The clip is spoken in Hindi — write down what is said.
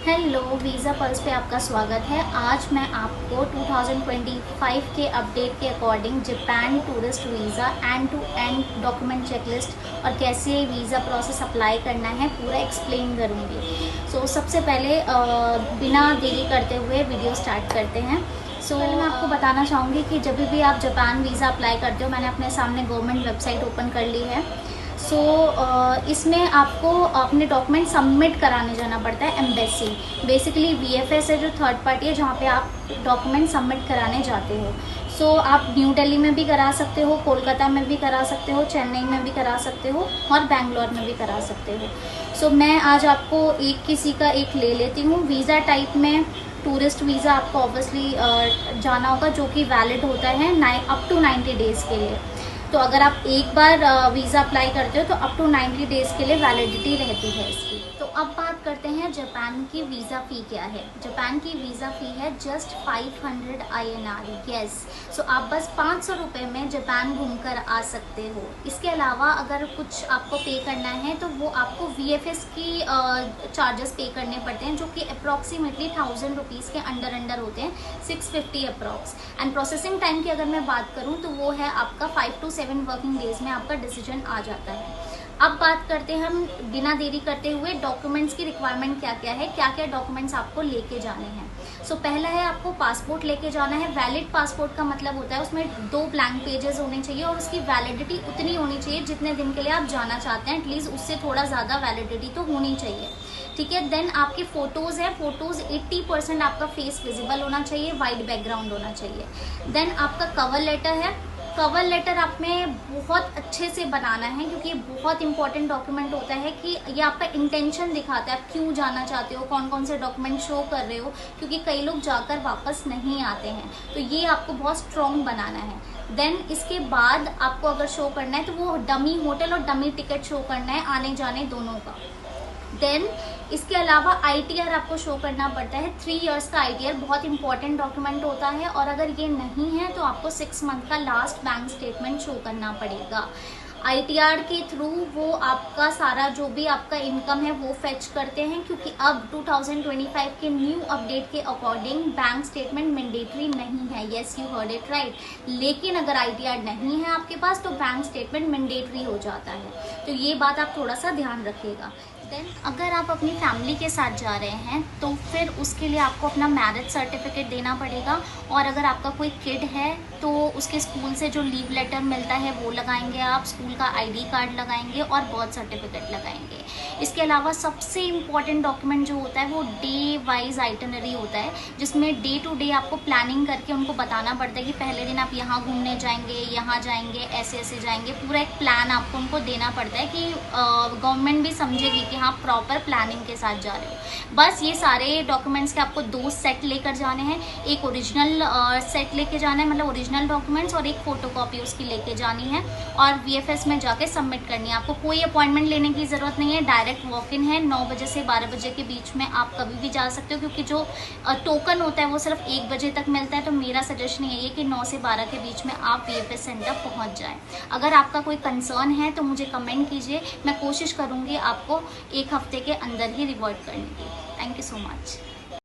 हेलो, वीज़ा पल्स पे आपका स्वागत है। आज मैं आपको 2025 के अपडेट के according Japan tourist visa end to end document checklist और कैसे वीज़ा प्रोसेस अप्लाई करना है पूरा एक्सप्लेन करूँगी। सबसे पहले बिना देरी करते हुए वीडियो स्टार्ट करते हैं। पहले मैं आपको बताना चाहूँगी कि जब भी आप जापान वीज़ा अप्लाई करते हो, मैंने अपने सामने गवर्नमेंट वेबसाइट ओपन कर ली है। इसमें आपको अपने डॉक्यूमेंट सबमिट कराने जाना पड़ता है एम्बेसी। बेसिकली वीएफएस है जो थर्ड पार्टी है जहाँ पे आप डॉक्यूमेंट सबमिट कराने जाते हो। आप न्यू दिल्ली में भी करा सकते हो, कोलकाता में भी करा सकते हो, चेन्नई में भी करा सकते हो और बैंगलोर में भी करा सकते हो। मैं आज आपको किसी का एक ले लेती हूँ। वीज़ा टाइप में टूरिस्ट वीज़ा आपको ऑब्वियसली जाना होगा, जो कि वैलिड होता है अप टू 90 डेज़ के लिए। तो अगर आप एक बार वीज़ा अप्लाई करते हो तो अप टू 90 डेज़ के लिए वैलिडिटी रहती है इसकी। तो अब बात करते हैं जापान की वीज़ा फ़ी क्या है। जापान की वीज़ा फ़ी है जस्ट 500 INR। यस, आप बस 500 रुपये में जापान घूमकर आ सकते हो। इसके अलावा अगर कुछ आपको पे करना है तो वो आपको VFS की चार्जेस पे करने पड़ते हैं, जो कि अप्रॉक्सीमेटली 1000 रुपीज़ के अंडर होते हैं, 650 अप्रॉक्स। एंड प्रोसेसिंग टाइम की अगर मैं बात करूँ तो वो है आपका 5 to 7 वर्किंग डेज़ में आपका डिसीजन आ जाता है। अब बात करते हैं हम बिना देरी करते हुए डॉक्यूमेंट्स की रिक्वायरमेंट क्या क्या है, क्या क्या डॉक्यूमेंट्स आपको लेके जाने हैं। पहला है आपको पासपोर्ट लेके जाना है। वैलिड पासपोर्ट का मतलब होता है उसमें 2 ब्लैंक पेजेस होने चाहिए और उसकी वैलिडिटी उतनी होनी चाहिए जितने दिन के लिए आप जाना चाहते हैं। एटलीस्ट उससे थोड़ा ज़्यादा वैलिडिटी तो होनी चाहिए, ठीक है। देन आपकी फ़ोटोज़ है, फ़ोटोज़ 80% आपका फेस विजिबल होना चाहिए, वाइट बैकग्राउंड होना चाहिए। देन आपका कवर लेटर है। कवर लेटर आप में बहुत अच्छे से बनाना है, क्योंकि ये बहुत इंपॉर्टेंट डॉक्यूमेंट होता है कि ये आपका इंटेंशन दिखाता है आप क्यों जाना चाहते हो, कौन कौन से डॉक्यूमेंट शो कर रहे हो, क्योंकि कई लोग जाकर वापस नहीं आते हैं। तो ये आपको बहुत स्ट्रॉन्ग बनाना है। देन इसके बाद आपको अगर शो करना है तो वो डमी होटल और डमी टिकट शो करना है, आने जाने दोनों का। देन इसके अलावा ITR आपको शो करना पड़ता है। 3 इयर्स का ITR बहुत इंपॉर्टेंट डॉक्यूमेंट होता है, और अगर ये नहीं है तो आपको 6 मंथ का लास्ट बैंक स्टेटमेंट शो करना पड़ेगा। ITR के थ्रू वो आपका सारा जो भी आपका इनकम है वो फेच करते हैं, क्योंकि अब 2025 के न्यू अपडेट के अकॉर्डिंग बैंक स्टेटमेंट मैंडेटरी नहीं है। Yes, you heard it right. लेकिन अगर ITR नहीं है आपके पास तो बैंक स्टेटमेंट मैंडेटरी हो जाता है। तो ये बात आप थोड़ा सा ध्यान रखिएगा। देन अगर आप अपनी फैमिली के साथ जा रहे हैं तो फिर उसके लिए आपको अपना मैरिज सर्टिफिकेट देना पड़ेगा, और अगर आपका कोई किड है तो उसके स्कूल से जो लीव लेटर मिलता है वो लगाएंगे आप, स्कूल का ID कार्ड लगाएंगे और बर्थ सर्टिफिकेट लगाएंगे। इसके अलावा सबसे इम्पॉर्टेंट डॉक्यूमेंट जो होता है वो डे वाइज आइटनरी होता है, जिसमें डे टू डे आपको प्लानिंग करके उनको बताना पड़ता है कि पहले दिन आप यहाँ घूमने जाएंगे, यहाँ जाएंगे, ऐसे ऐसे जाएंगे। पूरा एक प्लान आपको उनको देना पड़ता है कि गवर्नमेंट भी समझेगी कि हाँ प्रॉपर प्लानिंग के साथ जा रहे हो। बस ये सारे डॉक्यूमेंट्स के आपको 2 सेट लेकर जाने हैं। एक ओरिजिनल सेट लेके जाना है, मतलब ओरिजिनल डॉक्यूमेंट्स, और एक फोटोकॉपी उसकी लेके जानी है और VFS में जाके सबमिट करनी है। आपको कोई अपॉइंटमेंट लेने की ज़रूरत नहीं है, डायरेक्ट वॉक इन है। 9 बजे से 12 बजे के बीच में आप कभी भी जा सकते हो, क्योंकि जो टोकन होता है वो सिर्फ 1 बजे तक मिलता है। तो मेरा सजेशन यही है कि 9 से 12 के बीच में आप VFS सेंटर पहुँच जाएँ। अगर आपका कोई कंसर्न है तो मुझे कमेंट कीजिए, मैं कोशिश करूँगी आपको 1 हफ्ते के अंदर ही रिवर्ट करने की। Thank you so much.